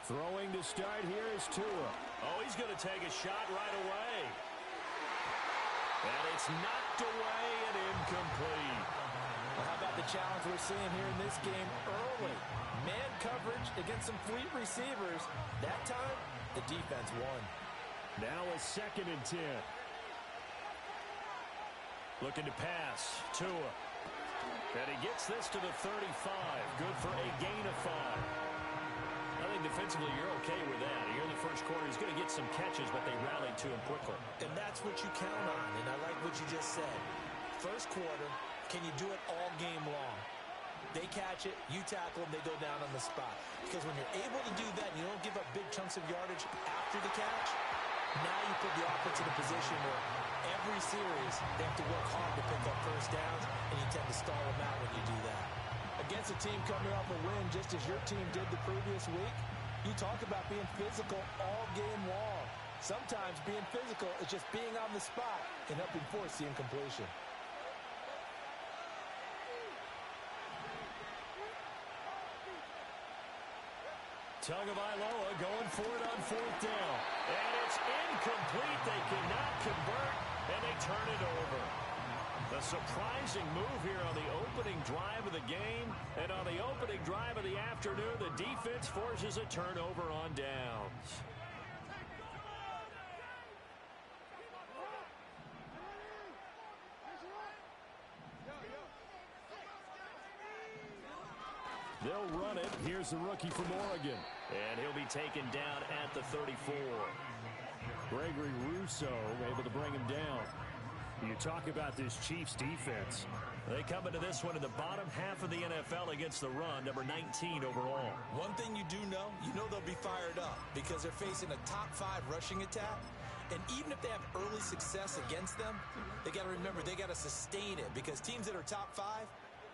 Throwing to start here is Tua. Oh, he's going to take a shot right away. And it's knocked away and incomplete. Well, how about the challenge we're seeing here in this game early? Man coverage against some fleet receivers. That time, the defense won. Now a 2nd and 10. Looking to pass. Tua. And he gets this to the 35. Good for a gain of 5. I think defensively you're okay with that. Here in the first quarter, he's going to get some catches, but they rallied to him quickly. And that's what you count on, and I like what you just said. First quarter, can you do it all game long? They catch it, you tackle them, they go down on the spot. Because when you're able to do that and you don't give up big chunks of yardage after the catch, now you put the offense in a position where every series they have to work hard to pick up first downs, and you tend to stall them out when you do that. Against a team coming off a win just as your team did the previous week, you talk about being physical all game long. Sometimes being physical is just being on the spot and helping force the incompletion. Tagovailoa going for it on 4th down. And it's incomplete. They cannot convert, and they turn it over. A surprising move here on the opening drive of the game. And on the opening drive of the afternoon, the defense forces a turnover on downs. They'll run it. Here's the rookie from Oregon. And he'll be taken down at the 34. Gregory Rousseau able to bring him down. You talk about this Chiefs defense. They come into this one in the bottom half of the NFL against the run, number 19 overall. One thing you do know, they'll be fired up because they're facing a top 5 rushing attack. And even if they have early success against them, they got to remember they got to sustain it because teams that are top 5,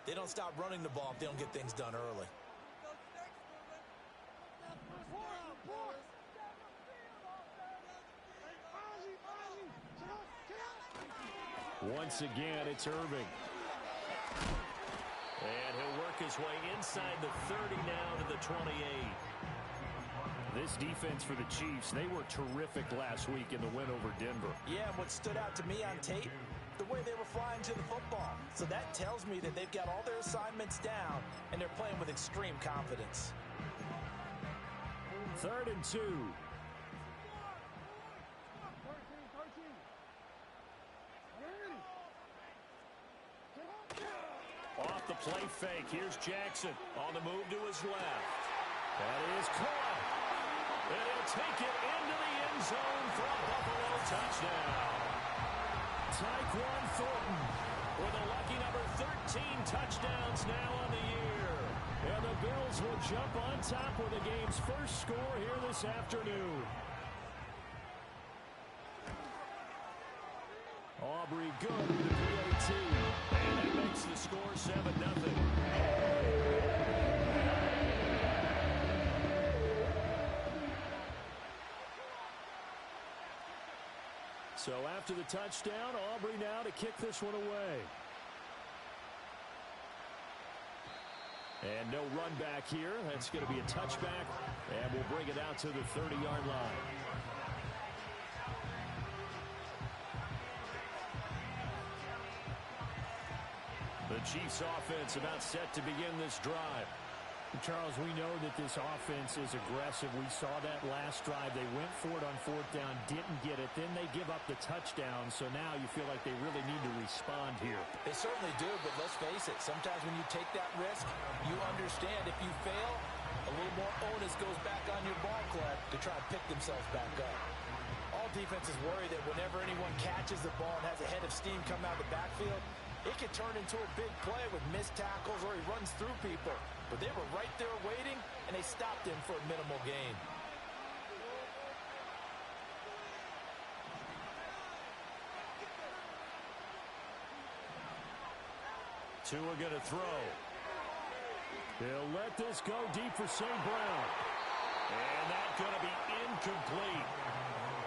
they don't stop running the ball if they don't get things done early. Once again, it's Irving. And he'll work his way inside the 30 now to the 28. This defense for the Chiefs, they were terrific last week in the win over Denver. Yeah, and what stood out to me on tape, the way they were flying to the football. So that tells me that they've got all their assignments down, and they're playing with extreme confidence. 3rd and 2. Off the play fake. Here's Jackson on the move to his left. That is caught. And he'll take it into the end zone for a Buffalo touchdown. Tyquan Thornton with a lucky number 13 touchdowns now on the year. And the Bills will jump on top with the game's first score here this afternoon. Aubrey good with the PAT. And that makes the score 7-0. So after the touchdown, Aubrey now to kick this one away. And no run back here. That's going to be a touchback. And we'll bring it out to the 30-yard line. The Chiefs offense about set to begin this drive. Charles, we know that this offense is aggressive. We saw that last drive. They went for it on 4th down, didn't get it. Then they give up the touchdown. So now you feel like they really need to respond here. They certainly do, but let's face it. Sometimes when you take that risk, you understand if you fail, a little more onus goes back on your ball club to try and pick themselves back up. All defenses worry that whenever anyone catches the ball and has a head of steam come out of the backfield, it could turn into a big play with missed tackles or he runs through people. But they were right there waiting, and they stopped him for a minimal gain. Tua going to throw. They'll let this go deep for St. Brown. And that's going to be incomplete.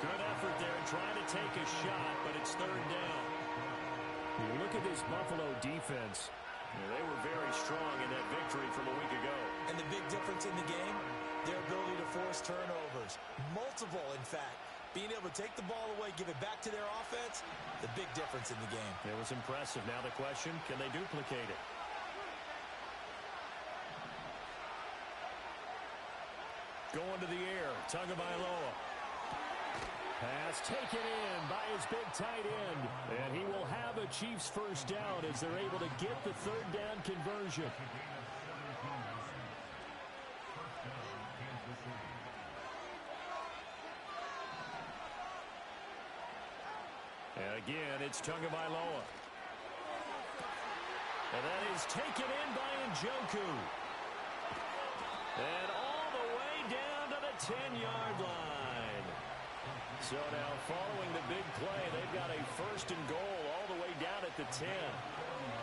Good effort there trying to take a shot, but it's 3rd down. You look at this Buffalo defense. Yeah, they were very strong in that victory from a week ago. And the big difference in the game, their ability to forced turnovers. Multiple, in fact. Being able to take the ball away, give it back to their offense, the big difference in the game. It was impressive. Now the question, can they duplicate it? Going to the air, Tagovailoa. Pass taken in by his big tight end. And he will have a Chiefs first down as they're able to get the third down conversion. And again, it's Tagovailoa. And that is taken in by Njoku. And all the way down to the 10-yard line. So now following the big play, they've got a first and goal all the way down at the 10.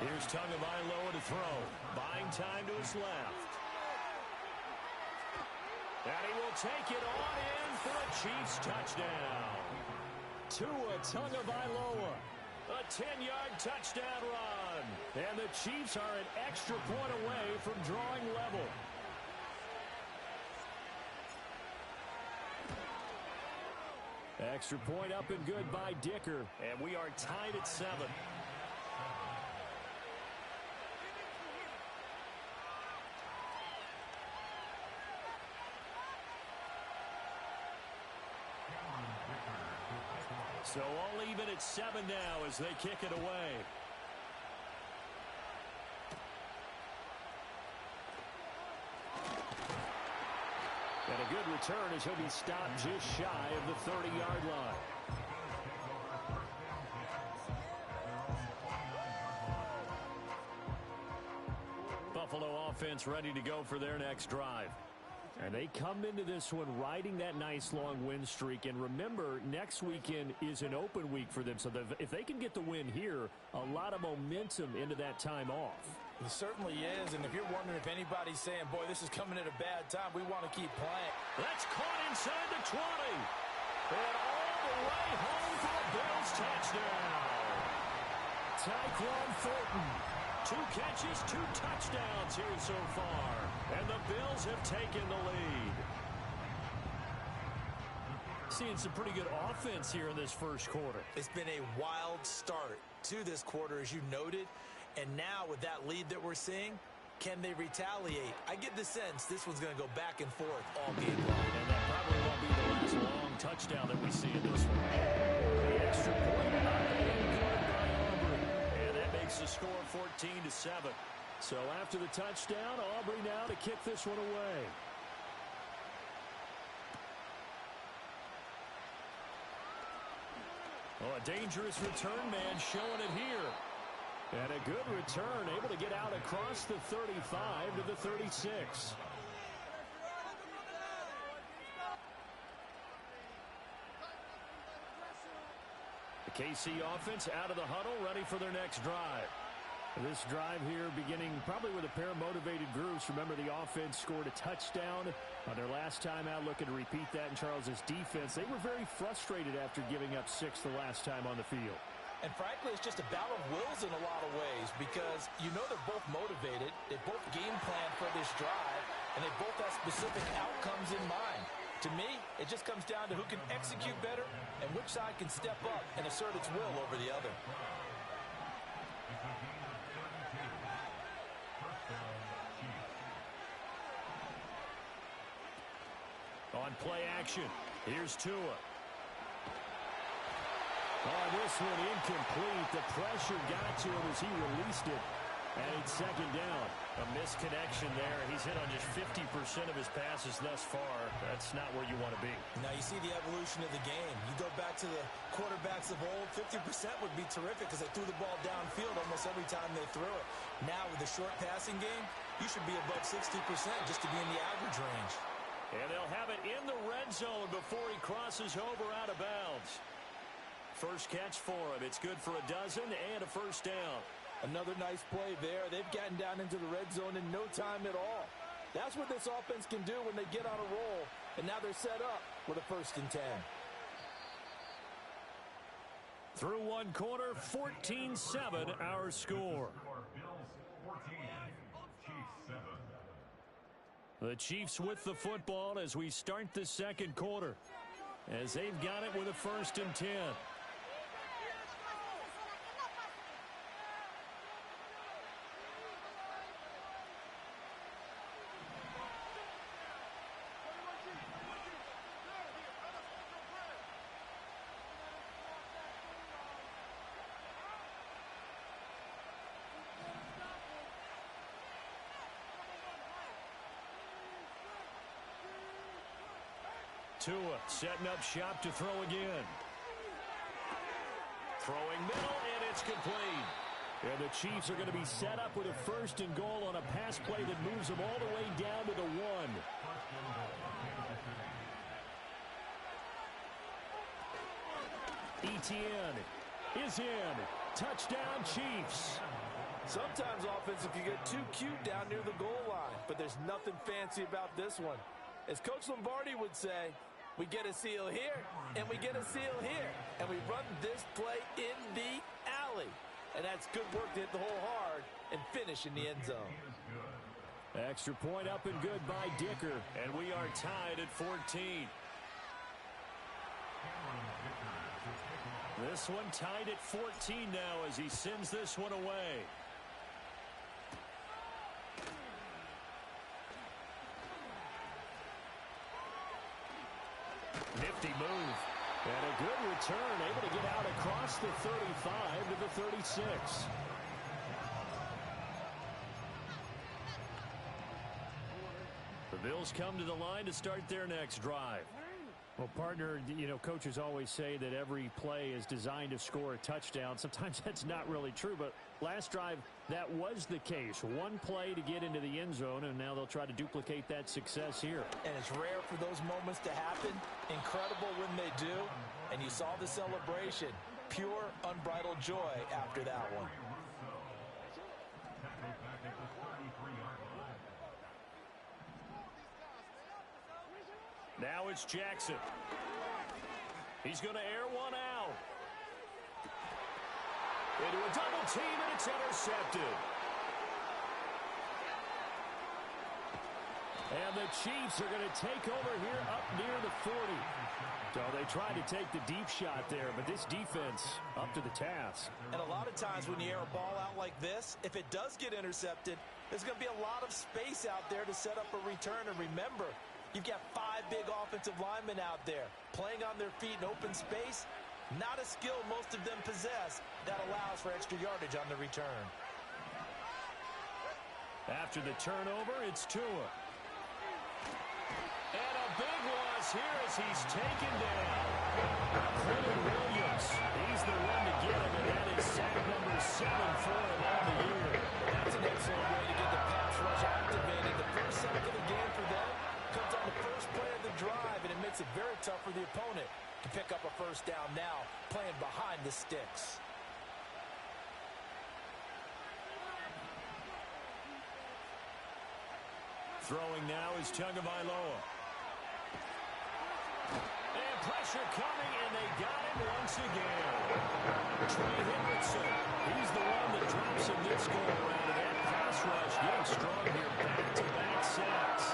Here's Tagovailoa to throw. Buying time to his left. And he will take it on in for a Chiefs touchdown. Tua Tagovailoa. A 10-yard touchdown run. And the Chiefs are an extra point away from drawing level. Extra point up and good by Dicker. And we are tied at 7. So all even at 7 now as they kick it away. And a good return as he'll be stopped just shy of the 30-yard line. Buffalo offense ready to go for their next drive. And they come into this one riding that nice long win streak. And remember, next weekend is an open week for them. So if they can get the win here, a lot of momentum into that time off. It certainly is. And if you're wondering if anybody's saying, boy, this is coming at a bad time, we want to keep playing. That's caught inside the 20. And all the way home for a Bills touchdown. Tyquan Thornton. 2 catches, 2 touchdowns here so far. And the Bills have taken the lead. Seeing some pretty good offense here in this first quarter. It's been a wild start to this quarter, as you noted. And now with that lead that we're seeing, can they retaliate? I get the sense this one's going to go back and forth all game long. And that probably won't be the last long touchdown that we see in this one. The extra point up and good by Aubrey. And that makes the score 14-7. So after the touchdown, Aubrey now to kick this one away. Oh, a dangerous return man showing it here. And a good return, able to get out across the 35 to the 36. The KC offense out of the huddle, ready for their next drive. This drive here beginning probably with a pair of motivated groups. Remember, the offense scored a touchdown on their last time out, looking to repeat that in Charles's defense. They were very frustrated after giving up 6 the last time on the field. And frankly, it's just a battle of wills in a lot of ways because you know they're both motivated. They both game plan for this drive, and they both have specific outcomes in mind. To me, it just comes down to who can execute better and which side can step up and assert its will over the other. On play action, here's Tua. Oh, this one incomplete. The pressure got to him as he released it. And it's second down. A misconnection there. He's hit on just 50% of his passes thus far. That's not where you want to be. Now you see the evolution of the game. You go back to the quarterbacks of old, 50% would be terrific because they threw the ball downfield almost every time they threw it. Now with the short passing game, you should be above 60% just to be in the average range. And they'll have it in the red zone before he crosses over out of bounds. First catch for him. It's good for a dozen and a first down. Another nice play there. They've gotten down into the red zone in no time at all. That's what this offense can do when they get on a roll. And now they're set up with a 1st and 10. Through one quarter, 14-7 our score. The Chiefs with the football as we start the second quarter, as they've got it with a 1st and 10. Tua setting up shop to throw again. Throwing middle, and it's complete. And the Chiefs are going to be set up with a 1st and goal on a pass play that moves them all the way down to the 1. Etienne is in. Touchdown, Chiefs. Sometimes offense can get too cute down near the goal line, but there's nothing fancy about this one. As Coach Lombardi would say, we get a seal here, and we get a seal here, and we run this play in the alley. And that's good work to hit the hole hard and finish in the end zone. Extra point up and good by Dicker, and we are tied at 14. This one tied at 14 now as he sends this one away. Nifty move. And a good return, able to get out across the 35 to the 36. The Bills come to the line to start their next drive. Well, partner, you know, coaches always say that every play is designed to score a touchdown. Sometimes that's not really true, but last drive, that was the case. One play to get into the end zone, and now they'll try to duplicate that success here. And it's rare for those moments to happen. Incredible when they do. And you saw the celebration. Pure, unbridled joy after that one. Now it's Jackson. He's going to air one out. Into a double team, and it's intercepted. And the Chiefs are going to take over here up near the 40. So they tried to take the deep shot there, but this defense up to the task. And a lot of times when you air a ball out like this, if it does get intercepted, there's going to be a lot of space out there to set up a return. And remember, you've got 5 big offensive linemen out there playing on their feet in open space. Not a skill most of them possess that allows for extra yardage on the return. After the turnover, it's Tua. And a big loss here as he's taken down. Quentin Williams, he's the one to get him, and that is sack number 7 for him on the year. That's an excellent way to get the pass rush activated. The first sack of the game for them comes on the first play of the drive, and it makes it very tough for the opponent to pick up a first down now, playing behind the sticks. Throwing now is Tagovailoa. And pressure coming, and they got him once again. Trey Hendrickson, he's the one that drops him this go-around, and that pass rush getting strong here. Back-to-back sacks.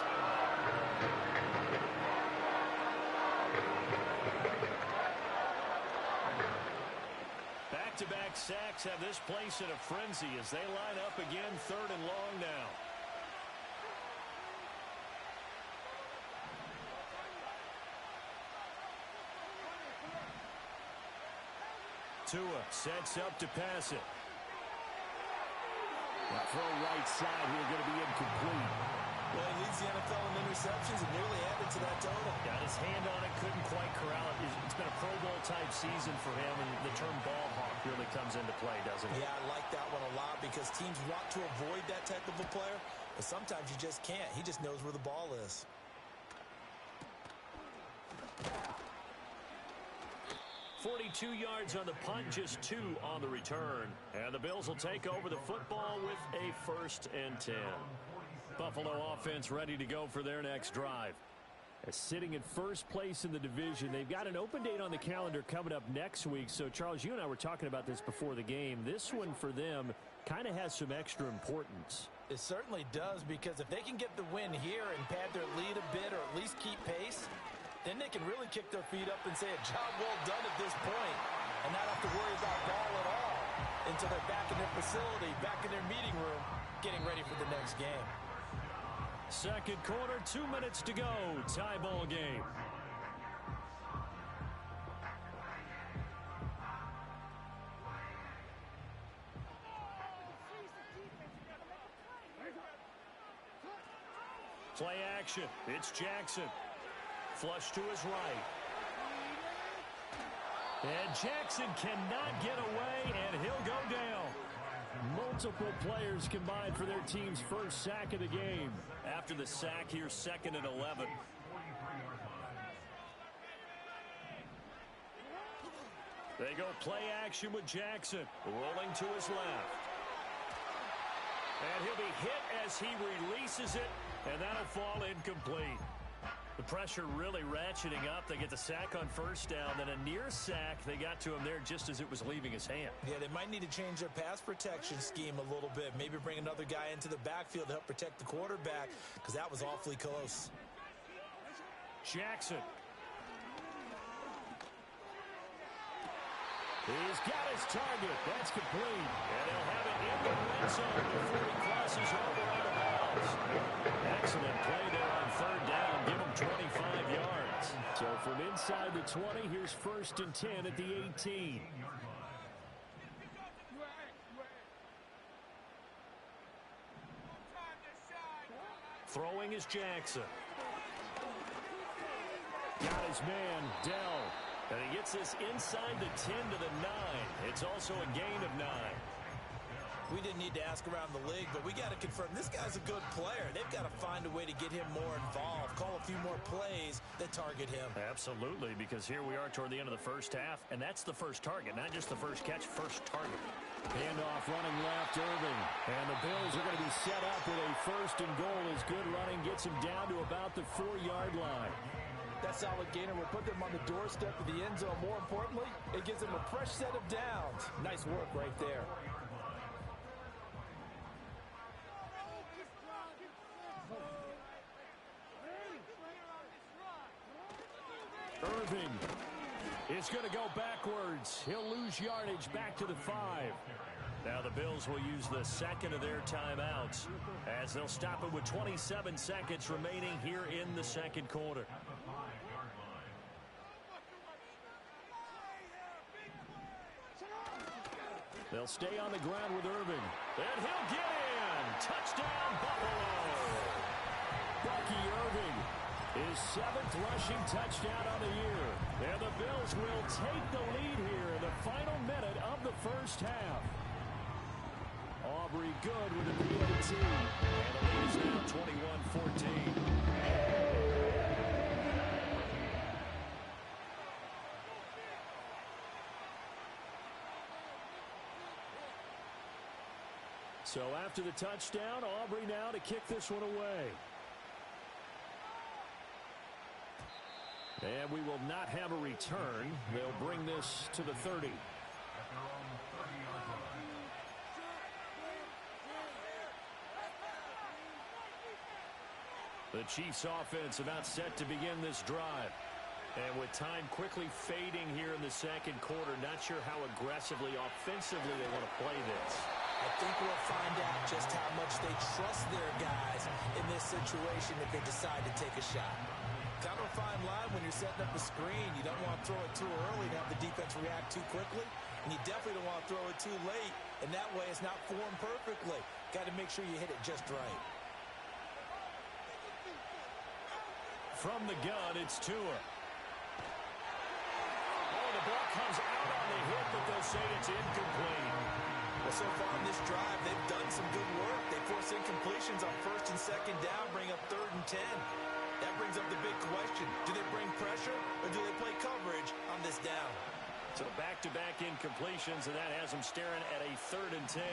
Back-to-back sacks have this place in a frenzy as they line up again, 3rd and long now. Tua sets up to pass it. The throw right side here going to be incomplete. Well, he leads the NFL in interceptions and nearly added to that total. Got his hand on it, couldn't quite corral it. It's been a Pro Bowl type season for him, and the term ball hawk really comes into play, doesn't it? Yeah, I like that one a lot because teams want to avoid that type of a player, but sometimes you just can't. He just knows where the ball is. 42 yards on the punt, just 2 on the return. And the Bills will take over the football with a 1st and 10. Buffalo offense ready to go for their next drive. Sitting in first place in the division, they've got an open date on the calendar coming up next week. So, Charles, you and I were talking about this before the game. This one for them kind of has some extra importance. It certainly does, because if they can get the win here and pad their lead a bit or at least keep pace, then they can really kick their feet up and say a job well done at this point and not have to worry about ball at all until they're back in their facility, back in their meeting room, getting ready for the next game. Second quarter, 2 minutes to go. Tie ball game. Play action. It's Jackson. Flush to his right. And Jackson cannot get away, and he'll go down. Multiple players combined for their team's first sack of the game. After the sack here, 2nd and 11. They go play action with Jackson. Rolling to his left. And he'll be hit as he releases it, and that'll fall incomplete. The pressure really ratcheting up. They get the sack on first down, then a near sack. They got to him there just as it was leaving his hand. Yeah, they might need to change their pass protection scheme a little bit. Maybe bring another guy into the backfield to help protect the quarterback, because that was awfully close. Jackson. He's got his target. That's complete. And he'll have it in the red zone before he crosses over out of bounds. Excellent play there on third down. Give him 25 yards. So from inside the 20, here's 1st and 10 at the 18. Throwing is Jackson. Got his man, Dell. And he gets this inside the 10 to the 9. It's also a gain of 9. We didn't need to ask around the league, but we got to confirm this guy's a good player. They've got to find a way to get him more involved, call a few more plays that target him. Absolutely, because here we are toward the end of the first half, and that's the first target, not just the first catch, first target. Handoff running left, Irving. And the Bills are going to be set up with a 1st and goal as good running gets him down to about the 4-yard line. That solid gainer will put them on the doorstep of the end zone. More importantly, it gives them a fresh set of downs. Nice work right there. Irving is going to go backwards. He'll lose yardage back to the 5. Now the Bills will use the 2nd of their timeouts as they'll stop it with 27 seconds remaining here in the second quarter. They'll stay on the ground with Irving. And he'll get in. Touchdown, Buffalo. Bucky Irving, his 7th rushing touchdown on the year. And the Bills will take the lead here in the final minute of the first half. Aubrey good with the PAT. And the lead is now 21-14. So after the touchdown, Aubrey now to kick this one away. And we will not have a return. They'll bring this to the 30. The Chiefs offense about set to begin this drive. And with time quickly fading here in the second quarter, not sure how aggressively, offensively they want to play this. I think we'll find out just how much they trust their guys in this situation if they decide to take a shot. Kind of a fine line when you're setting up a screen. You don't want to throw it too early and have the defense react too quickly. And you definitely don't want to throw it too late. And that way it's not formed perfectly. Got to make sure you hit it just right. From the gun, it's Tua. Oh, the ball comes out on the hit, but they'll say it's incomplete. Well, so far in this drive, they've done some good work. They force incompletions on 1st and 2nd down, bring up 3rd and 10. That brings up the big question. Do they bring pressure or do they play coverage on this down? So back-to-back incompletions, and that has them staring at a 3rd and 10.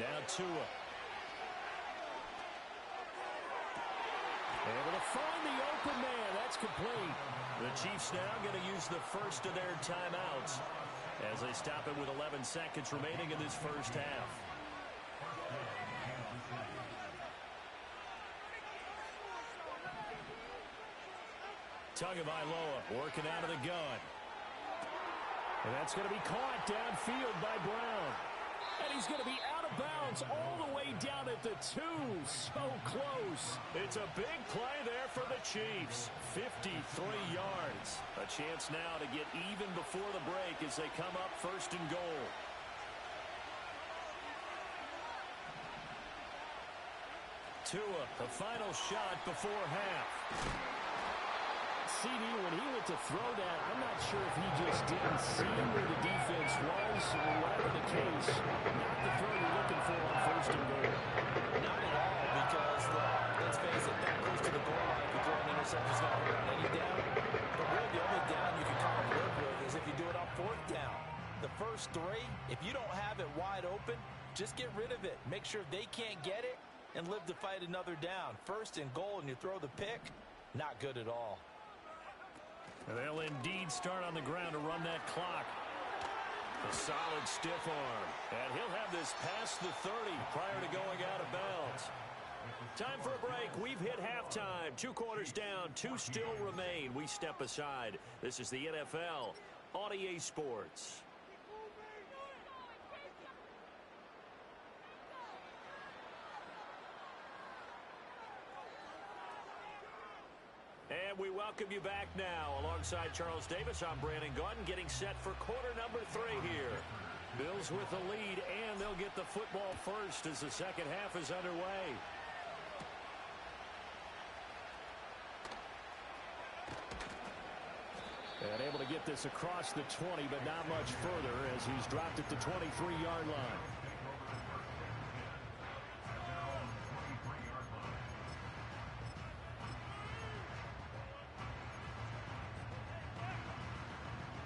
Now Tua. Able to find the open man. That's complete. The Chiefs now going to use the 1st of their timeouts. as they stop it with 11 seconds remaining in this first half. Tagovailoa working out of the gun. And that's going to be caught downfield by Brown. And he's going to be out of bounds all the way down at the 2. So close. It's a big play there for the Chiefs. 53 yards. A chance now to get even before the break as they come up first and goal. Tua, the final shot before half. CD, when he went to throw that, I'm not sure if he just didn't see where the defense was or whatever the case. Not the throw you're looking for on first and goal. Not at all, because, let's face it, that goes to the goal line. If you throw an interception, it's not going to run any down. But really, the only down you can kind of live with is if you do it on 4th down. The first 3, if you don't have it wide open, just get rid of it. Make sure they can't get it and live to fight another down. First and goal, and you throw the pick, not good at all. They'll indeed start on the ground to run that clock. A solid stiff arm. And he'll have this past the 30 prior to going out of bounds. Time for a break. We've hit halftime. 2 quarters down. 2 still remain. We step aside. This is the NFL on EA Sports. And we welcome you back now. Alongside Charles Davis, I'm Brandon Gaudin, getting set for quarter number 3 here. Bills with the lead, and they'll get the football first as the second half is underway. And able to get this across the 20, but not much further as he's dropped at the 23-yard line.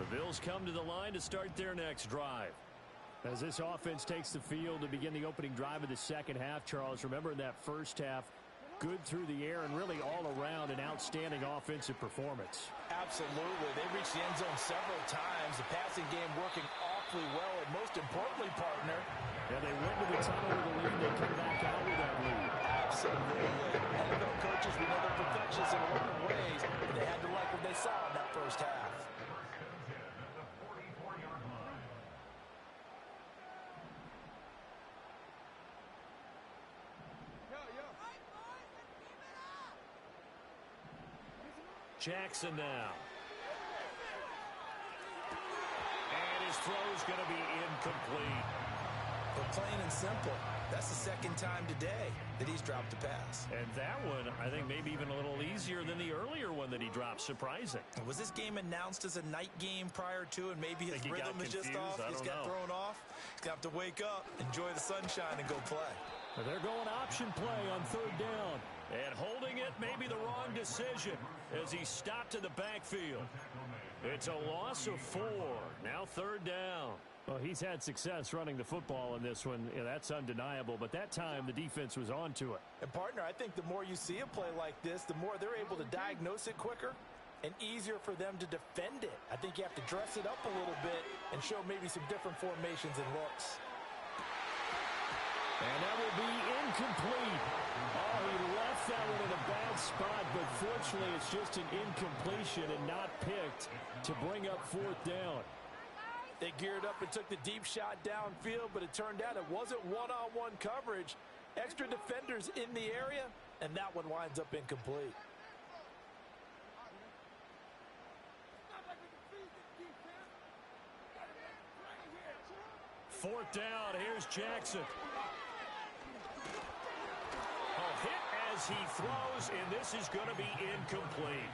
The Bills come to the line to start their next drive. As this offense takes the field to begin the opening drive of the second half, Charles, remember in that first half, good through the air and really all around an outstanding offensive performance. Absolutely. They reached the end zone several times. The passing game working awfully well, and most importantly, partner. Yeah, they went to the tunnel with a lead. They come back out with that lead. Absolutely. NFL coaches, we know they're perfectionists in a lot of ways, but they had to like what they saw in that first half. Jackson now. And his throw's going to be incomplete. But plain and simple, that's the second time today that he's dropped a pass. And that one, I think, maybe even a little easier than the earlier one that he dropped. Surprising. Was this game announced as a night game prior to, and maybe his rhythm is just off? He's got thrown off. He's got to wake up, enjoy the sunshine, and go play. But they're going option play on 3rd down. And holding it may be the wrong decision as he stopped in the backfield. It's a loss of 4. Now 3rd down. Well, he's had success running the football in this one. Yeah, that's undeniable. But that time, the defense was on to it. And, partner, I think the more you see a play like this, the more they're able to diagnose it quicker and easier for them to defend it. I think you have to dress it up a little bit and show maybe some different formations and looks. And that will be incomplete. Oh, he left that one in a bad spot, but fortunately it's just an incompletion and not picked to bring up 4th down. They geared up and took the deep shot downfield, but it turned out it wasn't one-on-one coverage. Extra defenders in the area, and that one winds up incomplete. Fourth down, here's Jackson. Hit as he throws, and this is going to be incomplete.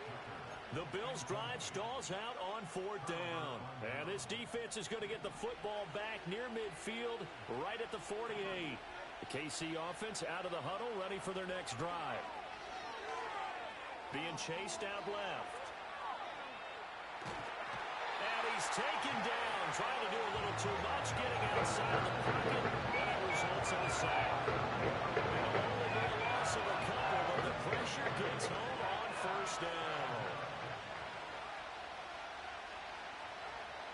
The Bills' drive stalls out on 4th down. And this defense is going to get the football back near midfield, right at the 48. The KC offense out of the huddle, ready for their next drive. Being chased out left. And he's taken down, trying to do a little too much, getting outside of the pocket, and it results in a sack. Of a couple, but the pressure gets home on 1st down.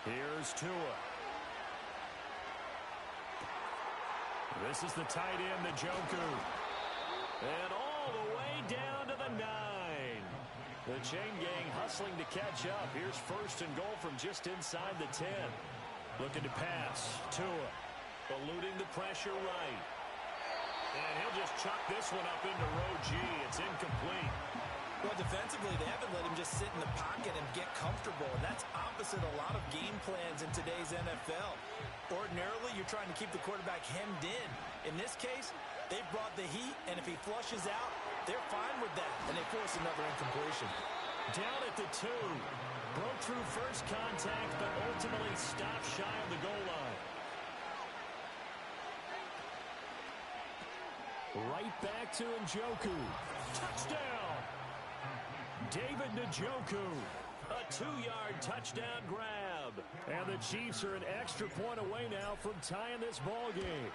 Here's Tua. This is the tight end, Njoku. And all the way down to the 9. The chain gang hustling to catch up. Here's first and goal from just inside the 10. Looking to pass. Tua eluding the pressure right. And he'll just chuck this one up into row G. It's incomplete. Well, defensively, they haven't let him just sit in the pocket and get comfortable, and that's opposite a lot of game plans in today's NFL. Ordinarily, you're trying to keep the quarterback hemmed in. In this case, they've brought the heat, and if he flushes out, they're fine with that, and they force another incompletion. Down at the 2. Broke through first contact, but ultimately stopped shy of the goal line. Right back to Njoku. Touchdown! David Njoku. A 2-yard touchdown grab. And the Chiefs are an extra point away now from tying this ball game.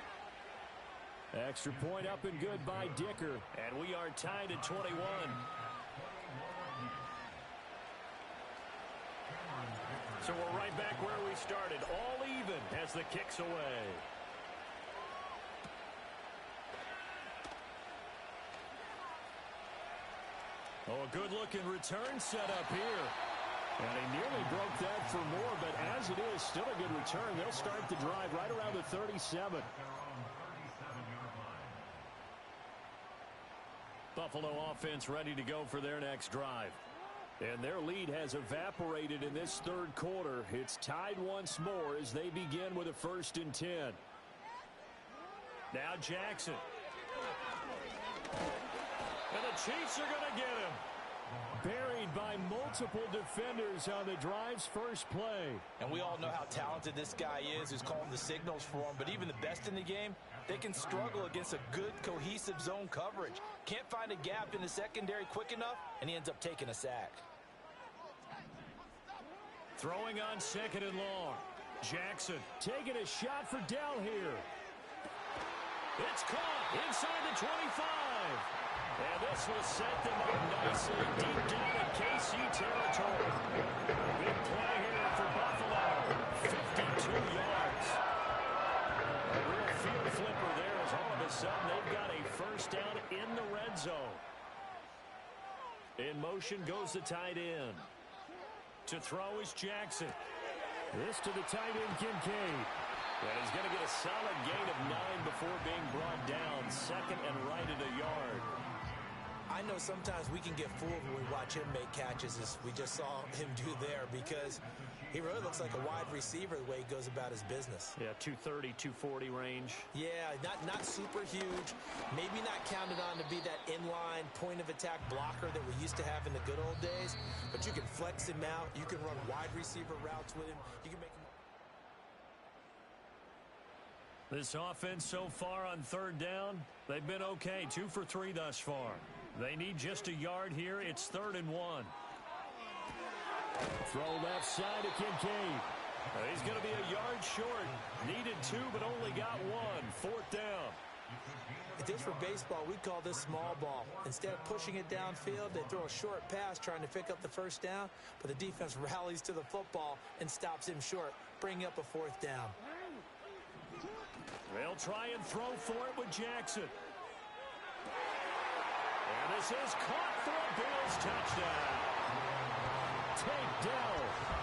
Extra point up and good by Dicker. And we are tied at 21. So we're right back where we started. All even as the kick's away. Oh, a good-looking return set up here. And he nearly broke that for more, but as it is, still a good return. They'll start the drive right around the 37. Buffalo offense ready to go for their next drive. And their lead has evaporated in this third quarter. It's tied once more as they begin with a 1st and 10. Now Jackson. And the Chiefs are going to get him. Buried by multiple defenders on the drive's first play. And we all know how talented this guy is who's calling the signals for him. But even the best in the game, they can struggle against a good, cohesive zone coverage. Can't find a gap in the secondary quick enough, and he ends up taking a sack. Throwing on 2nd and long. Jackson taking a shot for Dell here. It's caught inside the 25. And this will set them up nicely deep down in KC territory. Big play here for Buffalo. 52 yards. A real field flipper there as all of a sudden they've got a first down in the red zone. In motion goes the tight end. To throw is Jackson. This to the tight end, Kincaid. And he's going to get a solid gain of 9 before being brought down. 2nd and right at a yard. I know sometimes we can get fooled when we watch him make catches, as we just saw him do there, because he really looks like a wide receiver the way he goes about his business. Yeah, 230, 240 range. Yeah, not super huge. Maybe not counted on to be that inline point-of-attack blocker that we used to have in the good old days, but you can flex him out. You can run wide receiver routes with him. You can make him... This offense so far on 3rd down, they've been okay. 2 for 3 thus far. They need just a yard here. It's 3rd and 1. Throw left side to Kincaid. He's going to be a yard short. Needed 2, but only got 1. 4th down. If this were baseball, we'd call this small ball. Instead of pushing it downfield, they throw a short pass trying to pick up the first down, but the defense rallies to the football and stops him short, bringing up a 4th down. They'll try and throw for it with Jackson. And this is caught for a Bills touchdown. Take Dell.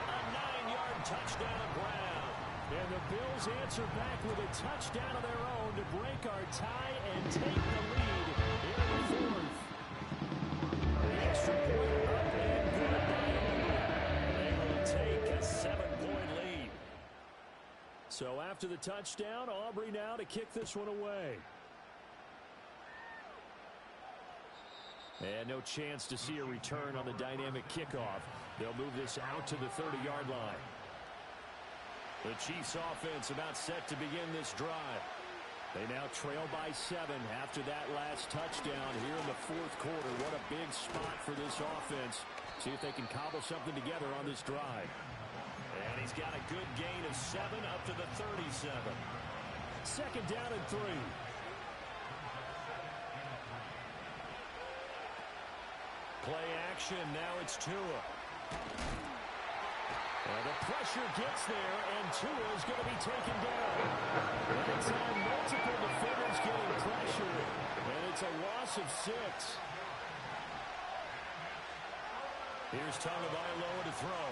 A 9-yard touchdown grab. And the Bills answer back with a touchdown of their own to break our tie and take the lead in the 4th. The extra point up and good by Auburn. They will take a 7-point lead. So after the touchdown, Aubrey now to kick this one away. And no chance to see a return on the dynamic kickoff. They'll move this out to the 30-yard line. The Chiefs offense about set to begin this drive. They now trail by 7 after that last touchdown here in the 4th quarter. What a big spot for this offense. See if they can cobble something together on this drive. And he's got a good gain of 7 up to the 37. 2nd down and 3. Play action, now it's Tua. And the pressure gets there, and Tua is going to be taken down. Anytime multiple defenders loss of 6. Here's Tagovailoa to throw.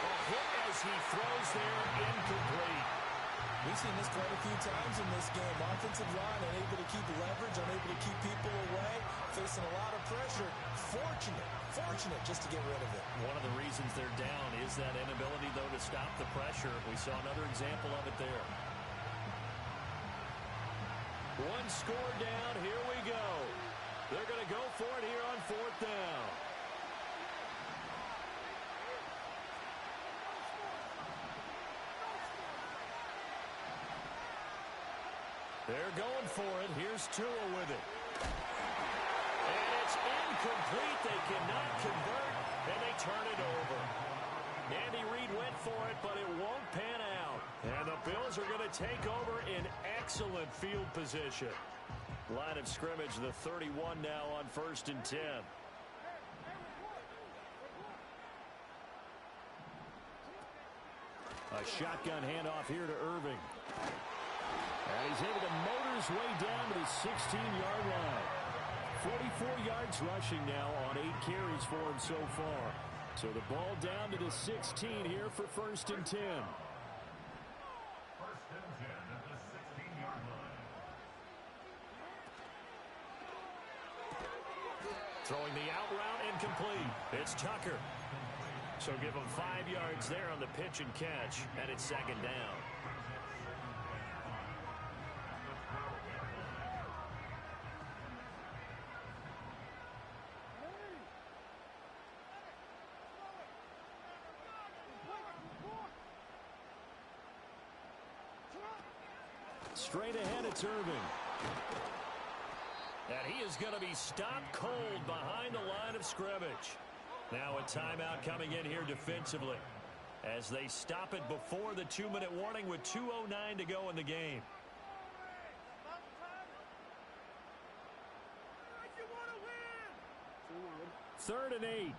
A hit as he throws there, incomplete. We've seen this quite a few times in this game. Offensive line unable to keep leverage, unable to keep people away, facing a lot of pressure. Fortunate just to get rid of it. One of the reasons they're down is that inability, though, to stop the pressure. We saw another example of it there. One score down. Here we go. They're going to go for it here on 4th down. They're going for it. Here's Tua with it. And it's incomplete. They cannot convert, and they turn it over. Andy Reid went for it, but it won't pan out. And the Bills are going to take over in excellent field position. Line of scrimmage, the 31 now on 1st and 10. A shotgun handoff here to Irving. And he's able to motor his way down to the 16-yard line. 44 yards rushing now on 8 carries for him so far. So the ball down to the 16 here for 1st and 10. Throwing the out route incomplete. It's Tucker. So give him 5 yards there on the pitch and catch, and it's 2nd down. Straight ahead, it's Irving. And he is going to be stopped cold behind the line of scrimmage. Now a timeout coming in here defensively as they stop it before the 2-minute warning with 2:09 to go in the game. Third and 8.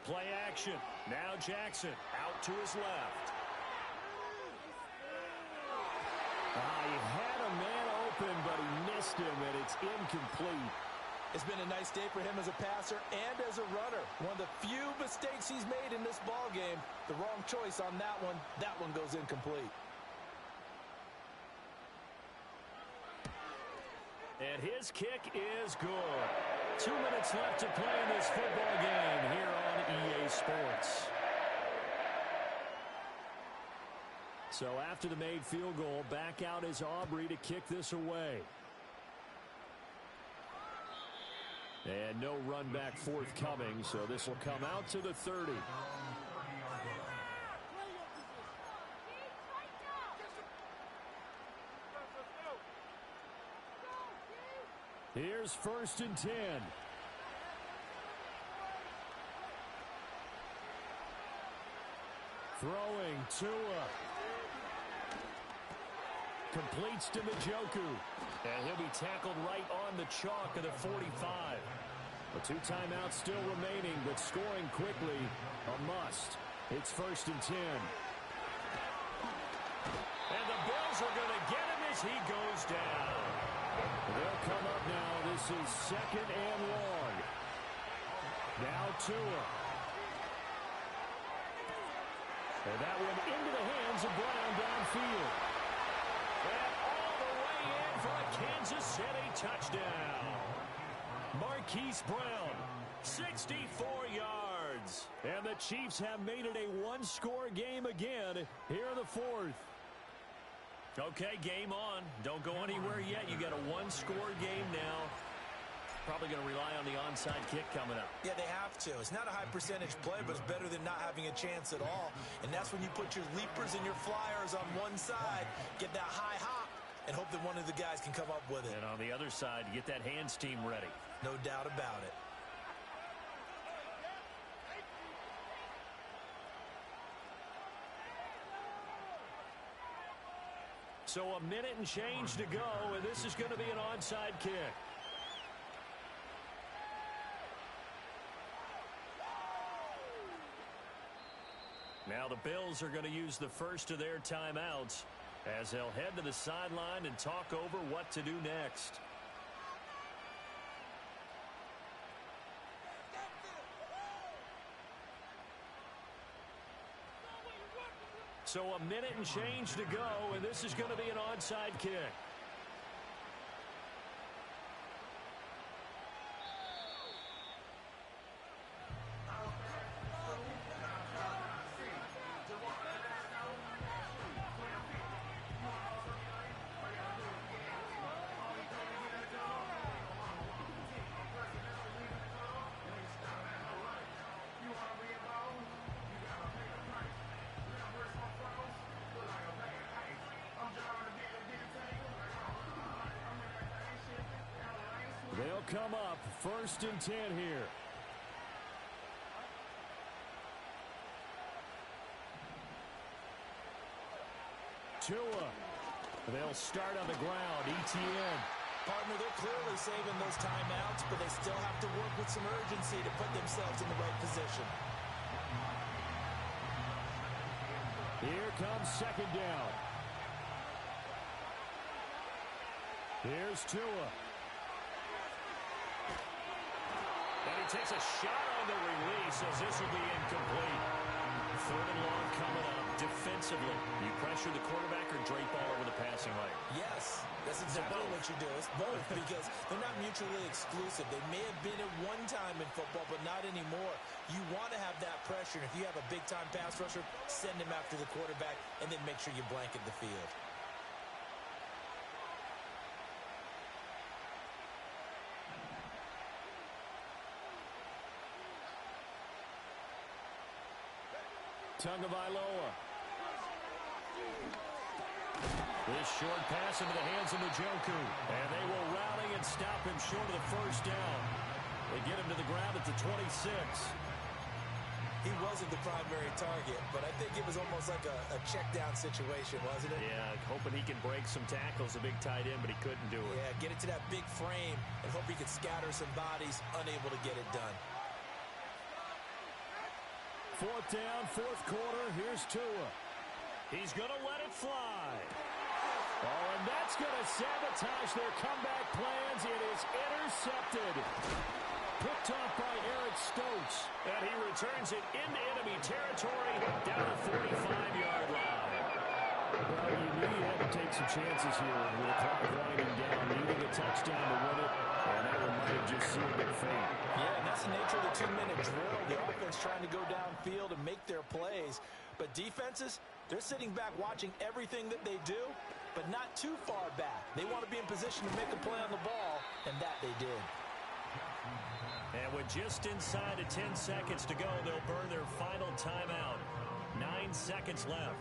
Play action. Now Jackson out to his left. He had a man open, but he missed him, and it's incomplete. It's been a nice day for him as a passer and as a runner. One of the few mistakes he's made in this ball game. The wrong choice on that one. That one goes incomplete. And his kick is good. 2 minutes left to play in this football game here on EA Sports. So after the made field goal, back out is Aubrey to kick this away. And no run back forthcoming, so this will come out to the 30. Here's 1st and 10. Throwing Tua. Completes to Njoku. And he'll be tackled right on the chalk of the 45. The 2 timeouts still remaining, but scoring quickly, a must. It's 1st and 10. And the Bills are going to get him as he goes down. They'll come up now. This is 2nd and long. Now Tua. And that one into the hands of Brown downfield. And all the way in for a Kansas City touchdown. Marquise Brown, 64 yards. And the Chiefs have made it a one-score game again here in the 4th. Okay, game on. Don't go anywhere yet. You got a one-score game now. Probably going to rely on the onside kick coming up. Yeah, they have to. It's not a high percentage play, but it's better than not having a chance at all. And that's when you put your leapers and your flyers on one side, get that high hop, and hope that one of the guys can come up with it. And on the other side, get that hands team ready. No doubt about it. So a minute and change to go, and this is going to be an onside kick. Now the Bills are going to use the first of their timeouts as they'll head to the sideline and talk over what to do next. So a minute and change to go, and this is going to be an onside kick. They'll come up 1st and 10 here. Tua. They'll start on the ground. ETN. Partner, they're clearly saving those timeouts, but they still have to work with some urgency to put themselves in the right position. Here comes 2nd down. Here's Tua. And he takes a shot on the release as this will be incomplete. 3rd and long coming up. Defensively, you pressure the quarterback or drape all over the passing lane? Yes, that's exactly what you do. It's both because they're not mutually exclusive. They may have been at one time in football, but not anymore. You want to have that pressure. And if you have a big-time pass rusher, send him after the quarterback and then make sure you blanket the field. Tagovailoa. This short pass into the hands of Njoku. And they will rally and stop him short of the 1st down. They get him to the ground at the 26. He wasn't the primary target, but I think it was almost like a check-down situation, wasn't it? Yeah, hoping he can break some tackles, a big tight end, but he couldn't do it. Yeah, get it to that big frame and hope he could scatter some bodies, unable to get it done. 4th down, 4th quarter. Here's Tua. He's going to let it fly. Oh, and that's going to sabotage their comeback plans. It is intercepted. Picked off by Eric Stokes. And he returns it into enemy territory down the 45-yard line. Well, you knew you had to take some chances here with the clock winding down, needing a touchdown to win it, and that one might have just sealed their fate. Yeah, and that's the nature of the 2-minute drill. The offense trying to go downfield and make their plays. But defenses, they're sitting back watching everything that they do, but not too far back. They want to be in position to make a play on the ball, and that they did. And with just inside of 10 seconds to go, they'll burn their final timeout. 9 seconds left.